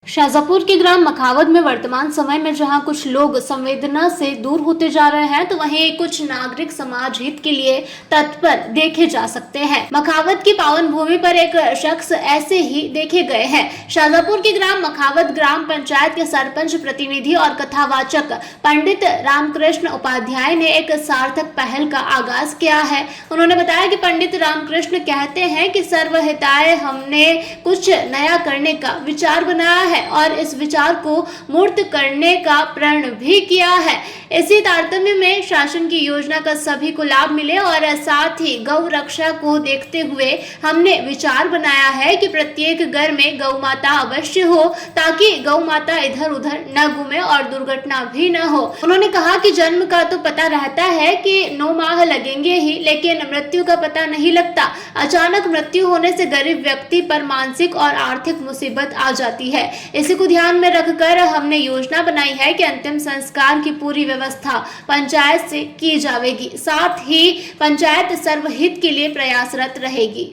शाजापुर के ग्राम मखावत में वर्तमान समय में जहां कुछ लोग संवेदना से दूर होते जा रहे हैं, तो वहीं कुछ नागरिक समाज हित के लिए तत्पर देखे जा सकते हैं। मखावत की पावन भूमि पर एक शख्स ऐसे ही देखे गए हैं। शाजापुर के ग्राम मखावत ग्राम पंचायत के सरपंच प्रतिनिधि और कथावाचक पंडित रामकृष्ण उपाध्याय ने एक सार्थक पहल का आगाज किया है। उन्होंने बताया कि पंडित रामकृष्ण कहते हैं कि सर्वहिताय हमने कुछ नया करने का विचार बनाया है और इस विचार को मूर्त करने का प्रण भी किया है। इसी तारतम्य में शासन की योजना का सभी को लाभ मिले और साथ ही गौ रक्षा को देखते हुए हमने विचार बनाया है कि प्रत्येक घर में गौ माता अवश्य हो, ताकि गौ माता इधर उधर न घूमे और दुर्घटना भी न हो। उन्होंने कहा कि जन्म का तो पता रहता है कि 9 माह लगेंगे ही, लेकिन मृत्यु का पता नहीं लगता। अचानक मृत्यु होने से गरीब व्यक्ति पर मानसिक और आर्थिक मुसीबत आ जाती है। इसी को ध्यान में रखकर हमने योजना बनाई है कि अंतिम संस्कार की पूरी व्यवस्था पंचायत से की जाएगी, साथ ही पंचायत सर्वहित के लिए प्रयासरत रहेगी।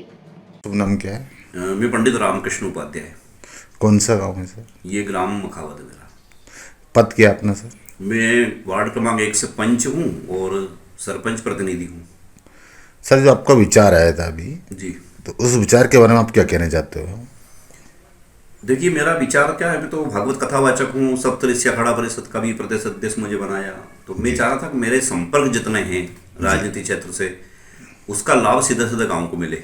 शुभ नाम क्या है? मैं पंडित रामकृष्ण उपाध्याय। कौन सा गांव है सर? ये ग्राम मखावत है मेरा। पद क्या अपना सर? मैं वार्ड क्रमांक 1 से पंच हूँ और सरपंच प्रतिनिधि हूँ। सर, जो आपका विचार आया था अभी जी, तो उस विचार के बारे में आप क्या कहना चाहते हो? देखिए, मेरा विचार क्या है, मैं तो भागवत कथावाचक हूँ। सप्तऋषि अखाड़ा परिषद का भी प्रदेश अध्यक्ष मुझे बनाया। तो मैं चाह रहा था कि मेरे संपर्क जितने हैं राजनीति क्षेत्र से, उसका लाभ सीधा सीधा गाँव को मिले,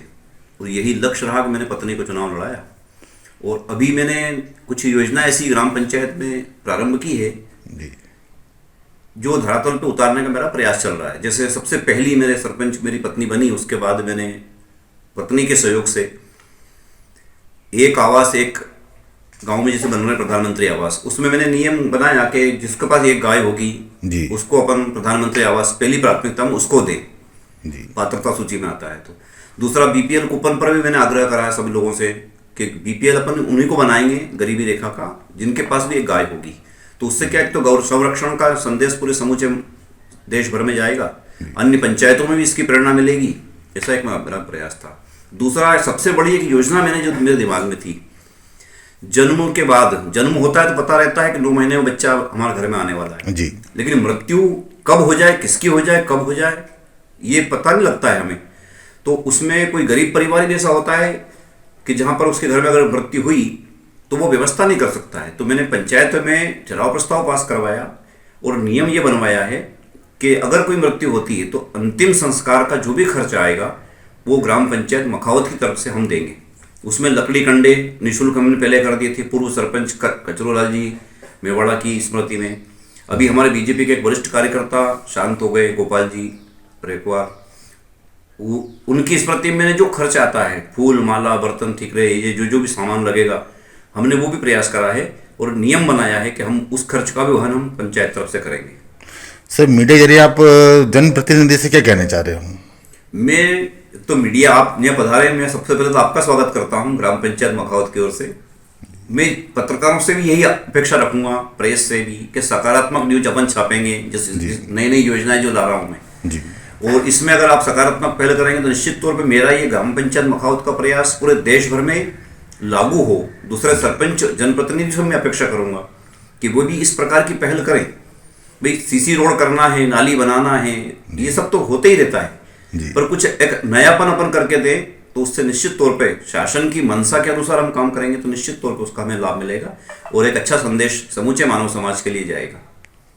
और यही लक्ष्य रहा कि मैंने पत्नी को चुनाव लड़ाया। और अभी मैंने कुछ योजना ऐसी ग्राम पंचायत में प्रारंभ की है जो धरातल पे उतारने का मेरा प्रयास चल रहा है। जैसे सबसे पहली मेरे सरपंच मेरी पत्नी बनी, उसके बाद मैंने पत्नी के सहयोग से एक आवास, एक गांव में जैसे बन रहा है प्रधानमंत्री आवास, उसमें मैंने नियम बनाया कि जिसके पास एक गाय होगी उसको अपन प्रधानमंत्री आवास पहली प्राथमिकता में उसको दे, पात्रता सूची में आता है। तो दूसरा, बीपीएल कूपन पर भी मैंने आग्रह करा है सभी लोगों से कि बीपीएल अपन उन्हीं को बनाएंगे गरीबी रेखा का जिनके पास भी एक गाय होगी। तो उससे क्या, एक तो गौ संरक्षण का संदेश पूरे समूचे देश भर में जाएगा, अन्य पंचायतों में भी इसकी प्रेरणा मिलेगी। ऐसा एक मेरा प्रयास था। दूसरा, सबसे बड़ी एक योजना मैंने जो मेरे दिमाग में थी, जन्म के बाद, जन्म होता है तो पता रहता है कि 9 महीने में बच्चा हमारे घर में आने वाला है जी, लेकिन मृत्यु कब हो जाए, किसकी हो जाए, कब हो जाए, ये पता नहीं लगता है हमें। तो उसमें कोई गरीब परिवार भी ऐसा होता है कि जहाँ पर उसके घर में अगर मृत्यु हुई तो वो व्यवस्था नहीं कर सकता है। तो मैंने पंचायत में चुनाव प्रस्ताव पास करवाया और नियम ये बनवाया है कि अगर कोई मृत्यु होती है तो अंतिम संस्कार का जो भी खर्च आएगा वो ग्राम पंचायत मखावत की तरफ से हम देंगे। उसमें लकड़ी कंडे निःशुल्क हमने पहले कर दिए थे, पूर्व सरपंच कचरोलाल जी मेवाड़ा की स्मृति में। अभी हमारे बीजेपी के एक वरिष्ठ कार्यकर्ता शांत हो गए, गोपाल जी रेकवार, उनकी स्मृति में जो खर्च आता है, फूल माला बर्तन ठिकरे, ये जो भी सामान लगेगा, हमने वो भी प्रयास करा है और नियम बनाया है कि हम उस खर्च का भी वहन हम पंचायत तरफ से करेंगे। सर, मीडिया जरिए आप जनप्रतिनिधि से क्या कहना चाह रहे हो? मैं तो मीडिया, आप यहाँ पधारे, मैं सबसे पहले तो आपका स्वागत करता हूँ ग्राम पंचायत मखावत की ओर से। मैं पत्रकारों से भी यही अपेक्षा रखूंगा, प्रेस से भी, कि सकारात्मक न्यूज अपन छापेंगे, जैसे नई नई योजनाएं जो ला रहा हूँ मैं जी। और इसमें अगर आप सकारात्मक पहल करेंगे तो निश्चित तौर पे मेरा ये ग्राम पंचायत मखावत का प्रयास पूरे देश भर में लागू हो। दूसरे सरपंच जनप्रतिनिधि से मैं अपेक्षा करूंगा कि वो भी इस प्रकार की पहल करें। भाई, सीसी रोड करना है, नाली बनाना है, ये सब तो होते ही रहता है, पर कुछ एक नयापन अपन करके दे तो उससे निश्चित तौर पे शासन की मंशा के अनुसार हम काम करेंगे तो निश्चित तौर पे उसका हमें लाभ मिलेगा और एक अच्छा संदेश समूचे मानव समाज के लिए जाएगा।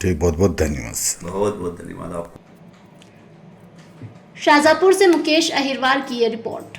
ठीक, बहुत बहुत धन्यवाद। बहुत बहुत धन्यवाद आपको। शाजापुर से मुकेश अहिरवार की ये रिपोर्ट।